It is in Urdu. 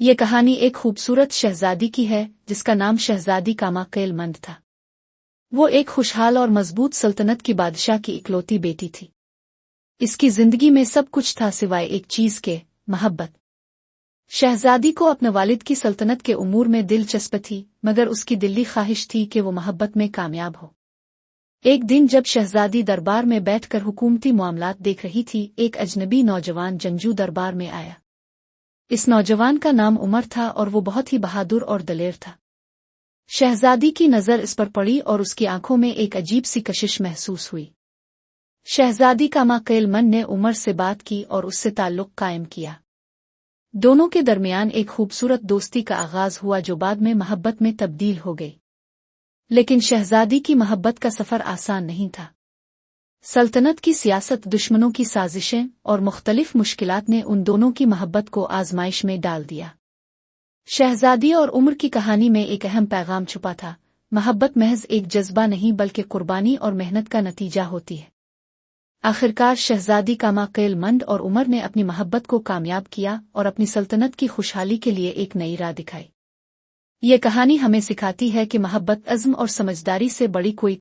یہ کہانی ایک خوبصورت شہزادی کی ہے جس کا نام شہزادی کاما قیل مند تھا۔ وہ ایک خوشحال اور مضبوط سلطنت کی بادشاہ کی اکلوتی بیٹی تھی۔ اس کی زندگی میں سب کچھ تھا سوائے ایک چیز کے، محبت۔ شہزادی کو اپنے والد کی سلطنت کے امور میں دلچسپی تھی، مگر اس کی دلی خواہش تھی کہ وہ محبت میں کامیاب ہو۔ ایک دن جب شہزادی دربار میں بیٹھ کر حکومتی معاملات دیکھ رہی تھی، ایک اجنبی نوجوان جنگجو دربار میں آیا۔ اس نوجوان کا نام عمر تھا اور وہ بہت ہی بہادر اور دلیر تھا۔ شہزادی کی نظر اس پر پڑی اور اس کی آنکھوں میں ایک عجیب سی کشش محسوس ہوئی۔ شہزادی کاما قیل مند نے عمر سے بات کی اور اس سے تعلق قائم کیا۔ دونوں کے درمیان ایک خوبصورت دوستی کا آغاز ہوا جو بعد میں محبت میں تبدیل ہو گئی۔ لیکن شہزادی کی محبت کا سفر آسان نہیں تھا۔ سلطنت کی سیاست، دشمنوں کی سازشیں اور مختلف مشکلات نے ان دونوں کی محبت کو آزمائش میں ڈال دیا۔ شہزادی اور عمر کی کہانی میں ایک اہم پیغام چھپا تھا: محبت محض ایک جذبہ نہیں بلکہ قربانی اور محنت کا نتیجہ ہوتی ہے۔ آخرکار شہزادی کاما قیل مند اور عمر نے اپنی محبت کو کامیاب کیا اور اپنی سلطنت کی خوشحالی کے لیے ایک نئی راہ دکھائی۔ یہ کہانی ہمیں سکھاتی ہے کہ محبت، عزم اور سمجھداری سے بڑی کوئی